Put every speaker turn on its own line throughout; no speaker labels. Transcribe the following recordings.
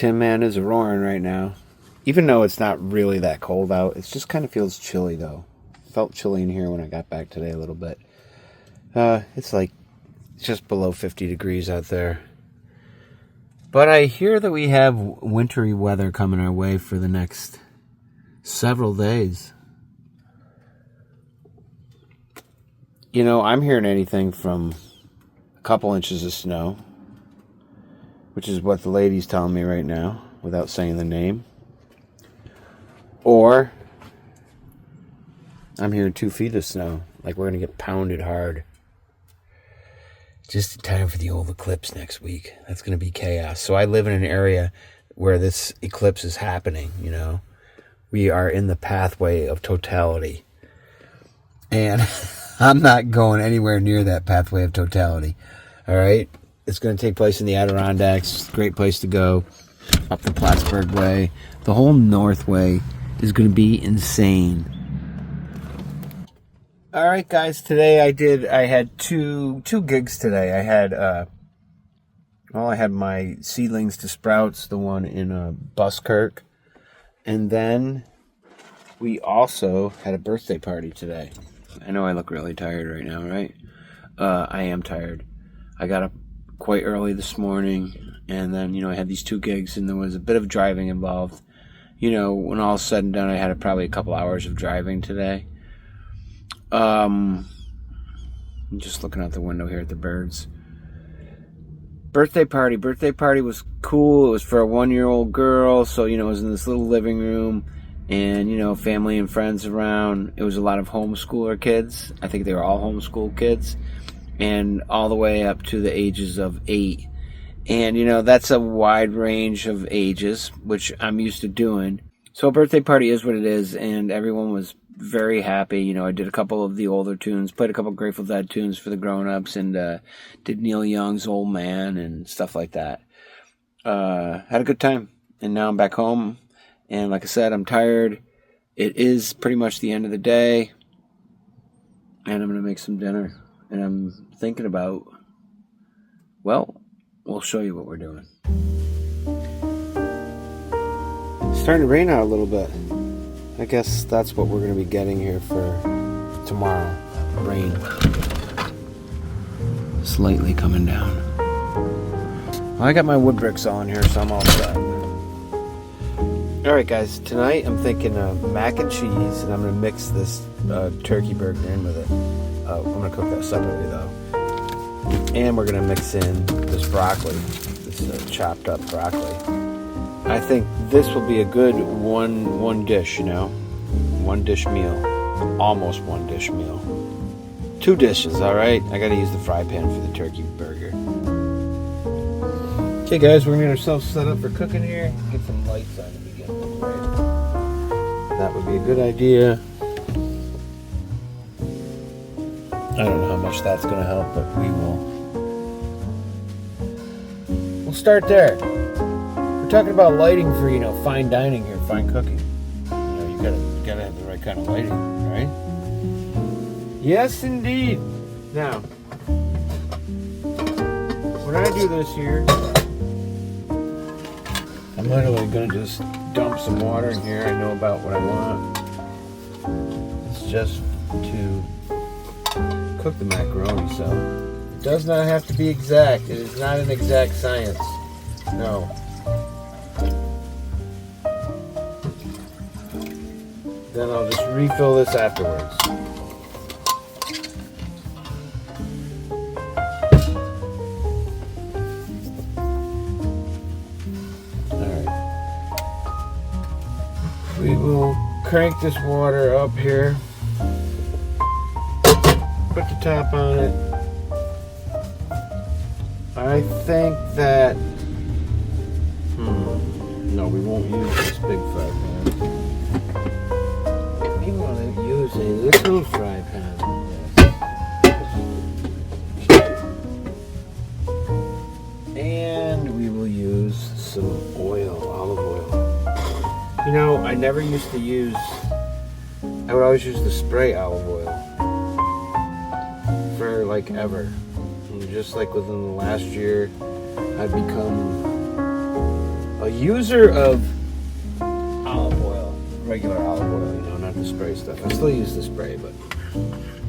Tin Man is roaring right now. Even though it's not really that cold out, it just kind of feels chilly though. Felt chilly in here when I got back today a little bit. It's just below 50 degrees out there. But I hear that we have wintry weather coming our way for the next several days. You know, I'm hearing anything from a couple inches of snow, which is what the lady's telling me right now, without saying the name. Or I'm hearing 2 feet of snow, like we're going to get pounded hard. Just in time for the old eclipse next week. That's going to be chaos. So I live in an area where this eclipse is happening, you know. We are in the pathway of totality. And I'm not going anywhere near that pathway of totality. All right? It's going to take place in the Adirondacks. Great place to go. Up the Plattsburgh Way. The whole North Way is going to be insane. All right, guys. Today I had two gigs today. I had my seedlings to sprouts, the one in Buskirk. And then we also had a birthday party today. I know I look really tired right now, right? I am tired. I got up quite early this morning, and then, I had these 2 gigs, and there was a bit of driving involved. When all is said and done, I had probably a couple hours of driving today. I'm just looking out the window here at the birds. Birthday party was cool. It was for a 1-year-old girl, so, it was in this little living room. And, family and friends around. It was a lot of homeschooler kids. I think they were all homeschool kids. And all the way up to the ages of 8. And, that's a wide range of ages, which I'm used to doing. So a birthday party is what it is, and everyone was very happy. I did a couple of the older tunes, played a couple of Grateful Dead tunes for the grown-ups, and did Neil Young's Old Man and stuff like that. Had a good time. And now I'm back home. And like I said, I'm tired. It is pretty much the end of the day. And I'm going to make some dinner. And I'm thinking about, we'll show you what we're doing. It's starting to rain out a little bit. I guess that's what we're going to be getting here for tomorrow. Rain. Slightly coming down. Well, I got my wood bricks all in here, so I'm all set. Alright guys, tonight I'm thinking of mac and cheese, and I'm going to mix this turkey burger in with it. I'm going to cook that separately though. And we're going to mix in this broccoli, this chopped up broccoli. I think this will be a good one dish, 1 dish meal. Almost 1 dish meal. 2 dishes, alright? I got to use the fry pan for the turkey burger. Okay guys, we're going to get ourselves set up for cooking here. Get some lights on to begin with, right? That would be a good idea. I don't know how much that's going to help, but we'll start there. We're talking about lighting for, fine dining here, fine cooking. You gotta have the right kind of lighting, right? Yes, indeed. Now, when I do this here, I'm literally going to just dump some water in here. I know about what I want. It's just to cook the macaroni, so it does not have to be exact. It is not an exact science. No. Then I'll just refill this afterwards. We will crank this water up here, put the top on it. I think that, no, we won't use this big fry pan. We want to use a little fry pan. And we will use some oil, olive oil. I never used to use, I would always use the spray olive oil for ever. And just within the last year, I've become a user of olive oil, regular olive oil, you know, not the spray stuff. I still use the spray, but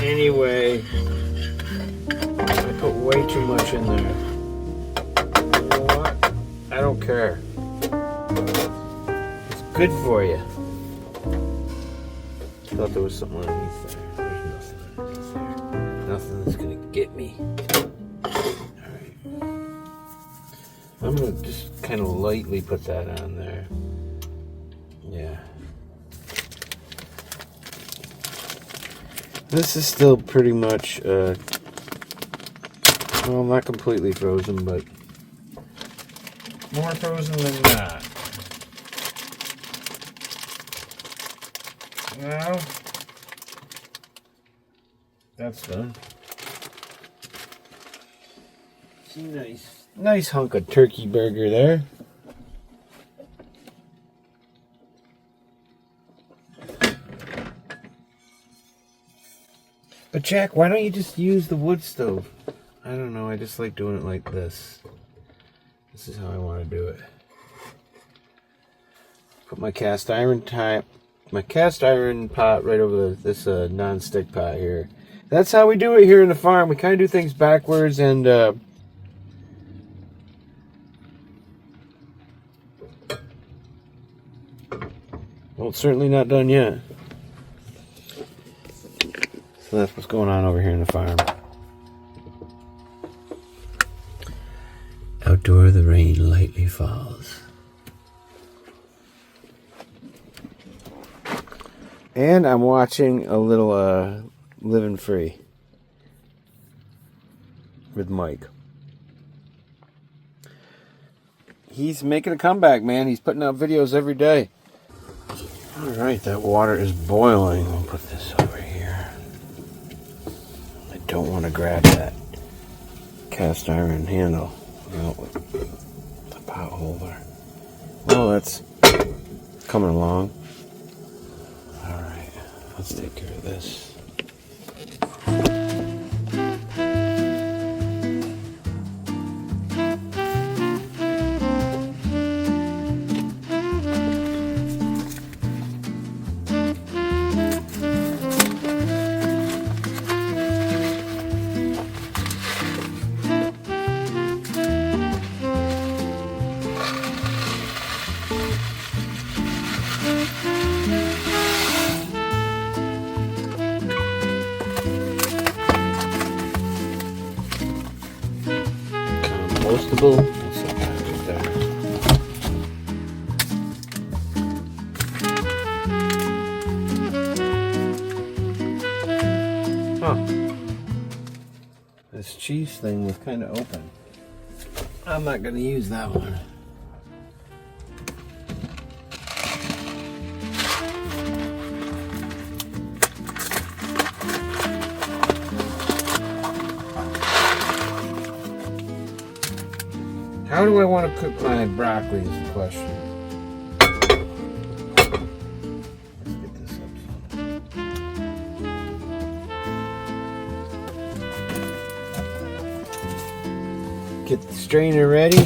anyway, I put way too much in there. You know what? I don't care. It's good for you. I thought there was something underneath there. There's nothing underneath there. Nothing that's gonna get me. Alright. I'm gonna just kind of lightly put that on there. Yeah. This is still pretty much, well, not completely frozen, but more frozen than not. Now, that's done. See, nice hunk of turkey burger there. But Jack, why don't you just use the wood stove? I don't know, I just like doing it like this. This is how I want to do it. Put my cast iron pot right over this non-stick pot here. That's how we do it here in the farm. We kind of do things backwards, and well, it's certainly not done yet. So that's what's going on over here in the farm. Outdoor, the rain lightly falls. And I'm watching a little Living Free with Mike. He's making a comeback, man. He's putting out videos every day. Alright, that water is boiling. I'll put this over here. I don't want to grab that cast iron handle. No, the pot holder. Oh, that's coming along. Alright, let's take care of this. Compostable. That's not bad right there. Huh. This cheese thing was kind of open. I'm not going to use that one. How do I want to cook my broccoli is the question. Let's get this up some. Get the strainer ready.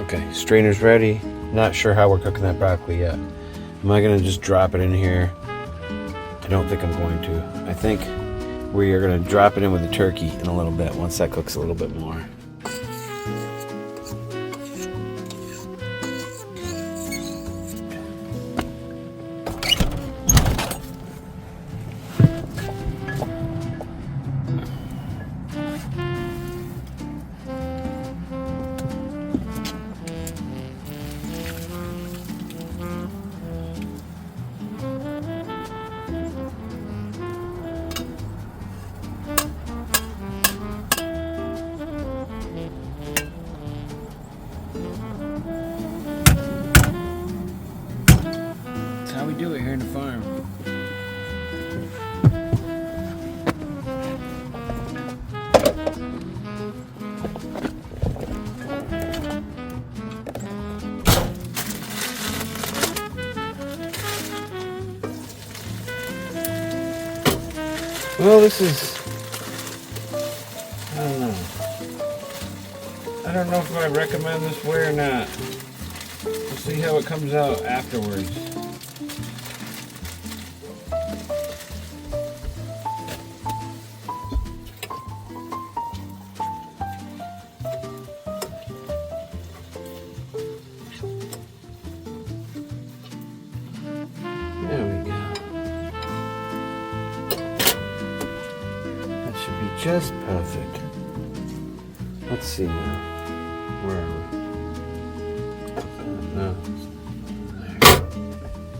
Okay, strainer's ready. Not sure how we're cooking that broccoli yet. Am I going to just drop it in here? I don't think I'm going to. I think we are going to drop it in with the turkey in a little bit once that cooks a little bit more. How we do it here in the farm. Well, this is, I don't know. I don't know if I recommend this way or not. see how it comes out afterwards. There we go. That should be just perfect. Let's see now. Where are we? No.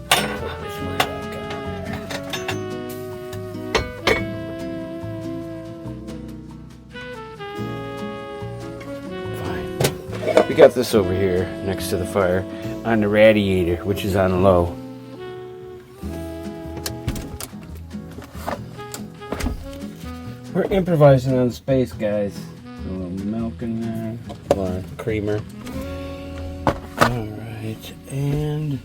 Put this one back on there. Fine. We got this over here next to the fire on the radiator, which is on low. We're improvising on space, guys. A little milk in there, a lot of creamer. Alright, and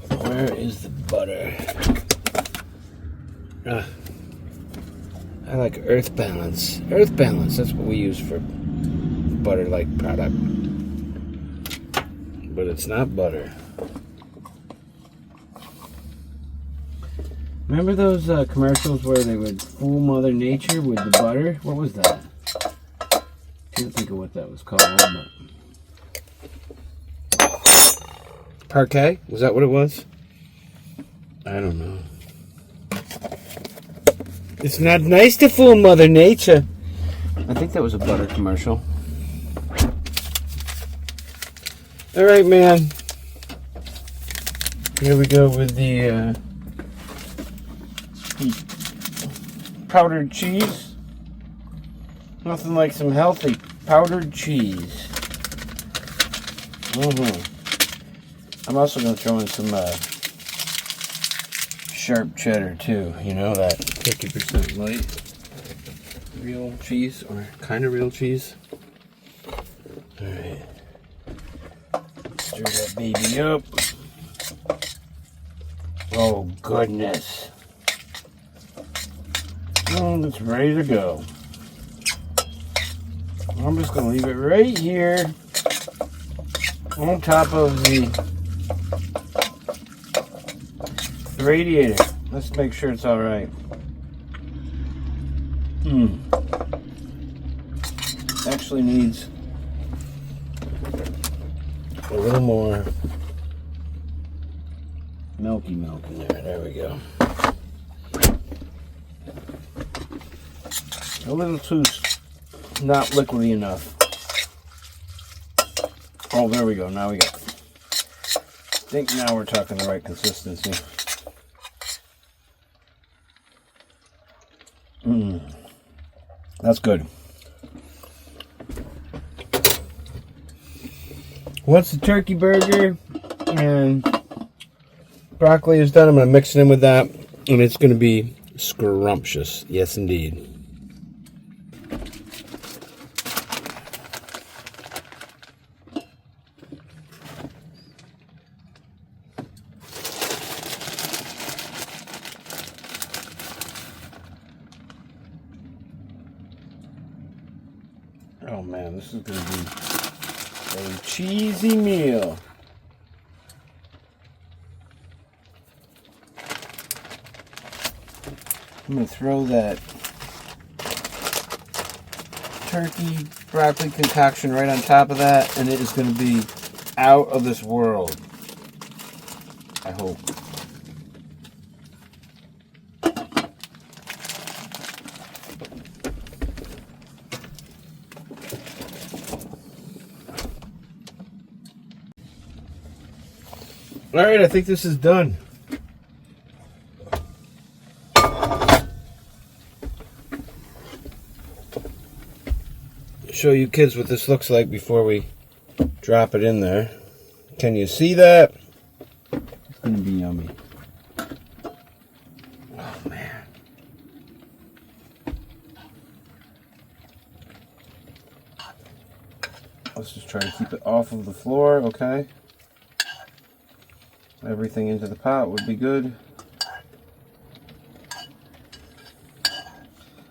where is the butter? I like Earth Balance. Earth Balance, that's what we use for butter-like product. But it's not butter. Remember those commercials where they would fool Mother Nature with the butter? What was that? Can't think of what that was called. But... Parquet? Was that what it was? I don't know. It's not nice to fool Mother Nature. I think that was a butter commercial. Alright, man. Here we go with the powdered cheese. Nothing like some healthy powdered cheese. I'm also going to throw in some sharp cheddar too. You know, that 50% light real cheese, or kind of real cheese. Alright. Stir that baby up. Oh goodness. And it's ready to go. I'm just going to leave it right here on top of the radiator. Let's make sure it's alright. Actually needs a little more milky milk in there. There we go. A little too not liquidy enough. Oh, there we go. Now we got. I think now we're talking the right consistency. That's good. Once the turkey burger and broccoli is done, I'm going to mix it in with that, and it's going to be scrumptious. Yes, indeed. Oh man, this is going to be a cheesy meal. I'm going to throw that turkey broccoli concoction right on top of that, and it is going to be out of this world. I hope. Alright, I think this is done. Show you kids what this looks like before we drop it in there. Can you see that? It's going to be yummy. Oh man. Let's just try to keep it off of the floor, okay? Everything into the pot would be good.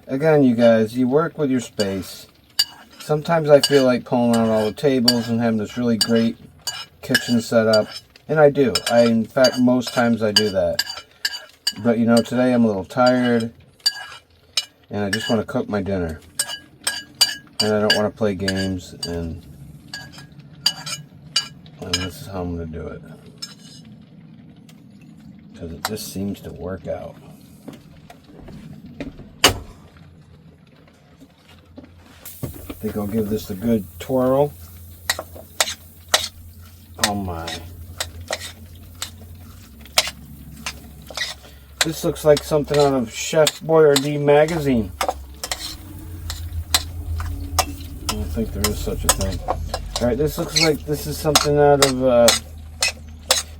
Again, you guys, you work with your space. Sometimes I feel like pulling out all the tables and having this really great kitchen setup. And I do. In fact, most times I do that. But you know, today I'm a little tired. And I just want to cook my dinner. And I don't want to play games. And this is how I'm going to do it. Because it just seems to work out. I think I'll give this a good twirl. Oh my. This looks like something out of Chef Boyardee magazine. I don't think there is such a thing. Alright, this looks like this is something out of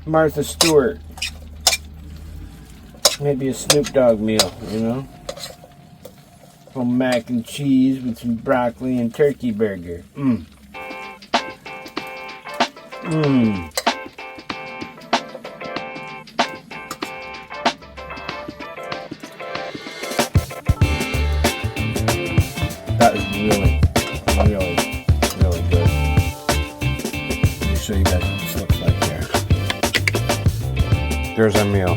Martha Stewart. Maybe a Snoop Dogg meal, you know? Some mac and cheese with some broccoli and turkey burger. Mmm. Mmm. That is really, really, really good. Let me show you guys what this looks like here. There's our meal.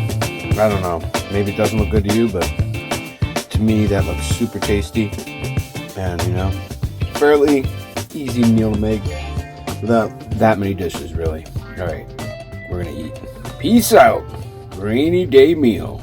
I don't know. Maybe it doesn't look good to you, but to me that looks super tasty. And, you know, fairly easy meal to make without that many dishes, really. All right, we're going to eat. Peace out. Rainy day meal.